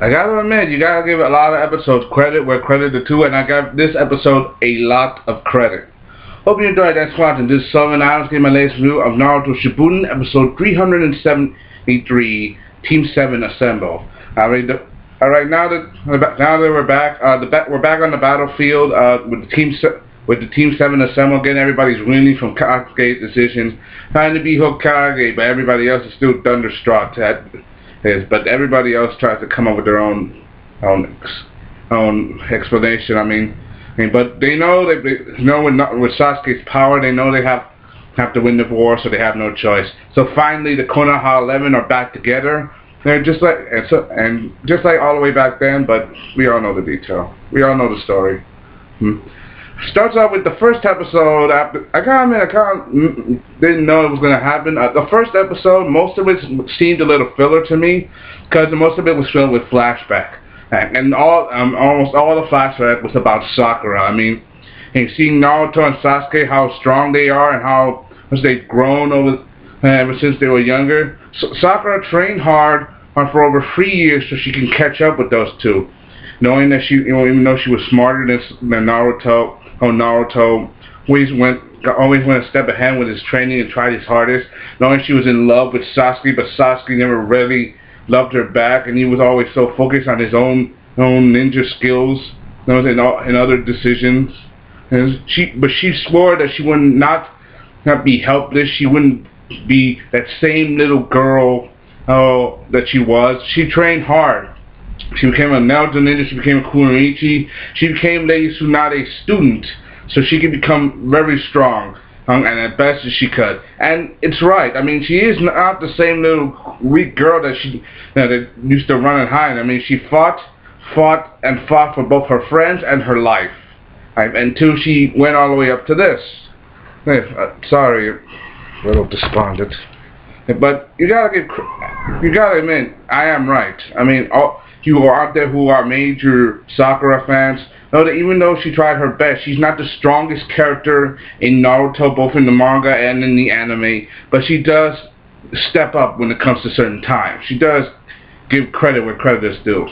I gotta admit, you gotta give a lot of episodes credit where credit is due, and I got this episode a lot of credit. Hope you enjoyed that squad, and this is Sellavin. I gave my latest review of Naruto Shippuden, episode 373, Team 7 Assemble. Alright, now that we're back, we're back on the battlefield with the Team 7 Assemble. Again, everybody's winning from Sasuke's decision, trying to be Hokage, but everybody else is still thunderstruck. But everybody else tries to come up with their own explanation. But they know with Sasuke's power, they know they have to win the war, so they have no choice. So finally, the Konoha 11 are back together. They're just like all the way back then, but we all know the detail. We all know the story. Starts off with the first episode. I didn't know it was going to happen. The first episode, most of it seemed a little filler to me, because most of it was filled with flashback, and almost all the flashback was about Sakura. Seeing Naruto and Sasuke, how strong they are and how much they've grown ever since they were younger. So Sakura trained hard for over 3 years so she can catch up with those two, knowing that even though she was smarter than Naruto. Naruto always went a step ahead with his training and tried his hardest, knowing she was in love with Sasuke, but Sasuke never really loved her back, and he was always so focused on his own ninja skills, and other decisions. But she swore that she would not be helpless. She wouldn't be that same little girl that she was. She trained hard. She became a Naruto ninja, she became a Kunoichi, she became Lady Tsunade's student, so she could become very strong, and as best as she could. And it's right, she is not the same little weak girl that that used to run and hide. She fought for both her friends and her life, until she went all the way up to this. Sorry, a little despondent. But you gotta admit, I am right. All you are out there who are major Sakura fans know that even though she tried her best, she's not the strongest character in Naruto, both in the manga and in the anime. But she does step up when it comes to certain times. She does give credit where credit is due,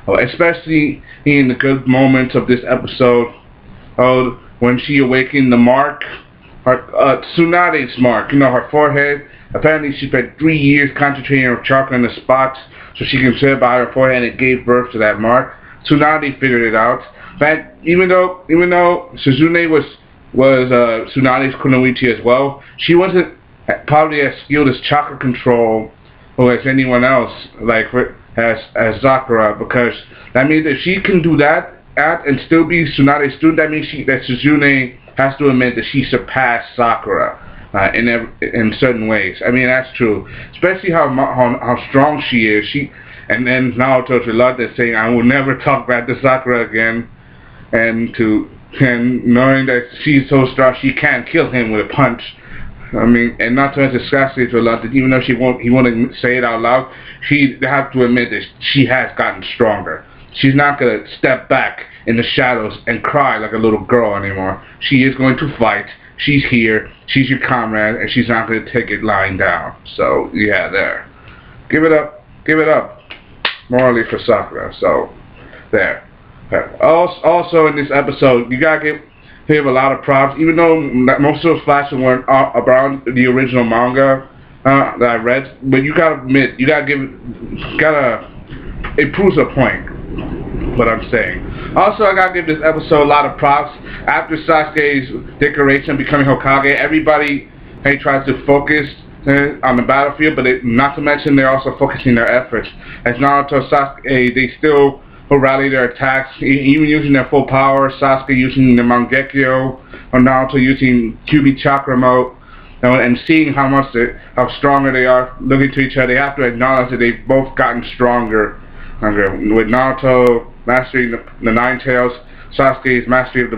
especially in the good moments of this episode. When she awakened the mark, Tsunade's mark, her forehead. Apparently she spent 3 years concentrating her chakra in the spot so she can sit by her forehead, and it gave birth to that mark. Tsunade figured it out. But even though Suzune was Tsunade's Kunoichi as well, she wasn't probably as skilled as chakra control or as anyone else, as Sakura, because that means if she can do that and still be Tsunade's student, that means that Suzune has to admit that she surpassed Sakura. In certain ways. That's true. Especially how strong she is. And then Naruto's reluctant, saying, "I will never talk back to Sakura again," and knowing that she's so strong she can't kill him with a punch. And not to mention Sasuke's reluctant, even though he won't say it out loud, she have to admit that she has gotten stronger. She's not gonna step back in the shadows and cry like a little girl anymore. She is going to fight. She's here, she's your comrade, and she's not going to take it lying down. So, yeah, there. Give it up, morally for Sakura. So, there. Also in this episode, you got to give a lot of props, even though most of those flashes weren't around the original manga that I read, but you got to admit, it proves a point. What I'm saying. Also, I gotta give this episode a lot of props. After Sasuke's decoration becoming Hokage, everybody tries to focus on the battlefield, but not to mention they're also focusing their efforts. As Naruto, Sasuke, they still rally their attacks, even using their full power. Sasuke using the Mangekyo, or Naruto using QB Chakra mode, and seeing how stronger they are, looking to each other, they have to acknowledge that they've both gotten stronger. With Naruto mastering the Nine Tails, Sasuke's mastery of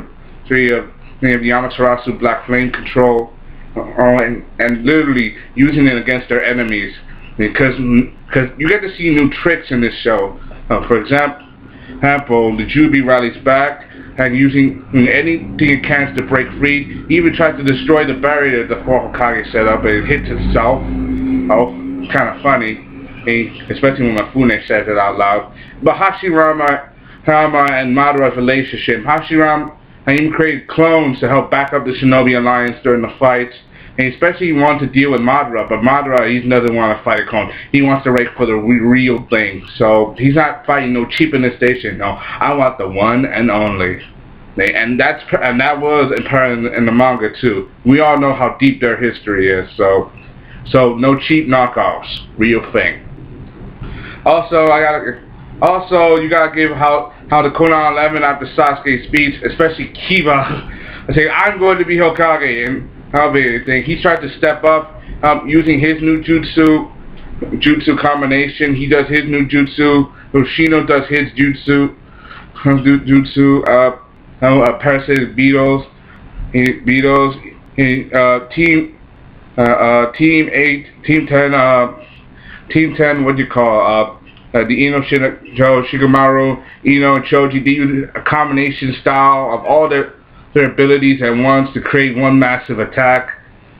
the Amaterasu Black Flame control, and literally using it against their enemies, because you get to see new tricks in this show. For example, the Jubi rallies back and using anything it can to break free. He even tries to destroy the barrier the four Hokage set up, and it hits itself. Kind of funny. especially when Mifune says it out loud. But Hashirama and Madara's relationship. Hashirama even created clones to help back up the Shinobi Alliance during the fights. And especially he wanted to deal with Madara, but Madara, he doesn't want to fight a clone. He wants to fight for the real thing. So he's not fighting no cheap in the station. No, I want the one and only. And that was apparent in the manga too. We all know how deep their history is. So no cheap knockoffs, real thing. Also, you gotta give how the Konan 11 after Sasuke's speech, especially Kiba, saying I'm going to be Hokage, and how big anything. He tried to step up using his new jutsu combination. He does his new jutsu. Hoshino does his jutsu. Parasitic beetles. Team 10. What do you call? The Ino Shigemaru, Ino and Choji. They use a combination style of all their abilities at once to create one massive attack.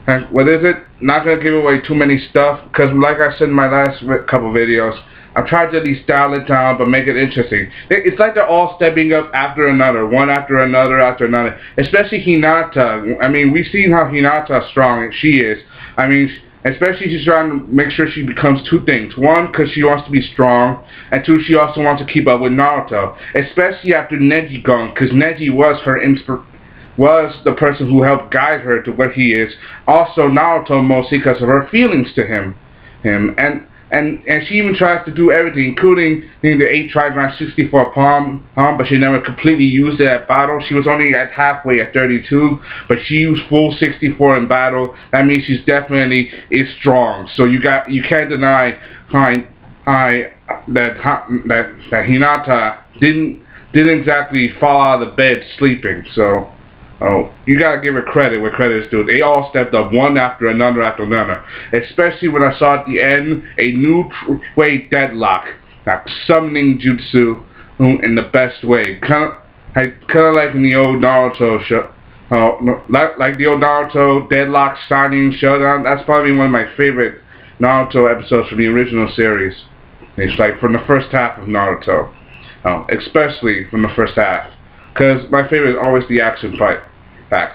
And what is it? Not gonna give away too many stuff, because like I said in my last couple videos, I've tried to at least dial it down but make it interesting. It's like they're all stepping up after another, one after another after another. Especially Hinata. I mean, we've seen how Hinata strong she is. I mean, especially she's trying to make sure she becomes two things. One, because she wants to be strong, and two, she also wants to keep up with Naruto. Especially after Neji gone, because Neji was her was the person who helped guide her to where he is. Also Naruto, mostly because of her feelings to him. And she even tries to do everything, including the 8 64 palm, but she never completely used it at battle. She was only at halfway at 32, but she used full 64 in battle. That means she's definitely is strong. So you can't deny that Hinata didn't exactly fall out of the bed sleeping. So you gotta give her credit where credit is due. They all stepped up one after another after another. Especially when I saw at the end a new way deadlock, like summoning jutsu in the best way. Kind of like in the old Naruto show. Like the old Naruto deadlock signing showdown. That's probably one of my favorite Naruto episodes from the original series. It's like from the first half of Naruto, especially from the first half. Because my favorite is always the action fight back.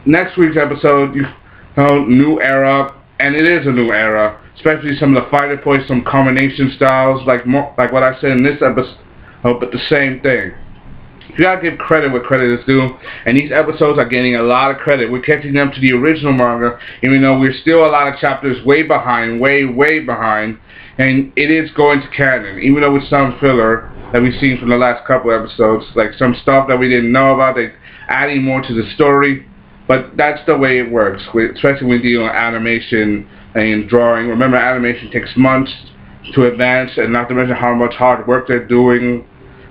Next week's episode, new era, and it is a new era. Especially some of the fighter points, some combination styles, like what I said in this episode, but the same thing. You gotta give credit where credit is due, and these episodes are getting a lot of credit. We're catching them to the original manga, even though we're still a lot of chapters way behind, way behind, and it is going to canon, even though with some filler that we've seen from the last couple episodes, like some stuff that we didn't know about, they adding more to the story, but that's the way it works, especially when dealing with animation and drawing. Remember, animation takes months to advance, and not to mention how much hard work they're doing,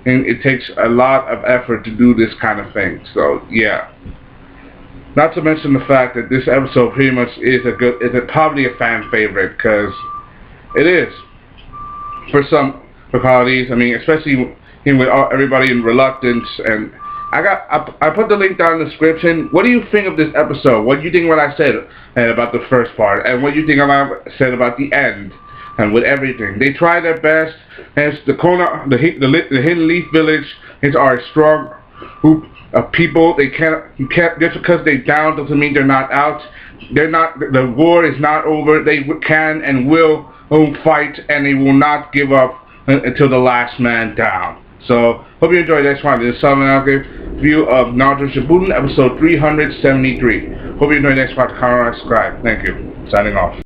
and it takes a lot of effort to do this kind of thing. So yeah, not to mention the fact that this episode pretty much is probably a fan favorite, because it is for qualities. I mean, especially with everybody in Reluctance, and I put the link down in the description. What do you think of this episode? What do you think what I said about the first part, and what do you think I said about the end, and with everything? They try their best, and the Hidden Leaf Village are a strong group of people. You can't just because they're down doesn't mean they're not out. The war is not over. They can and will fight, and they will not give up until the last man down. So, hope you enjoyed this one. This is Sellavin review of Naruto Shippuden, episode 373. Hope you enjoyed this one. Comment, subscribe. Thank you. Signing off.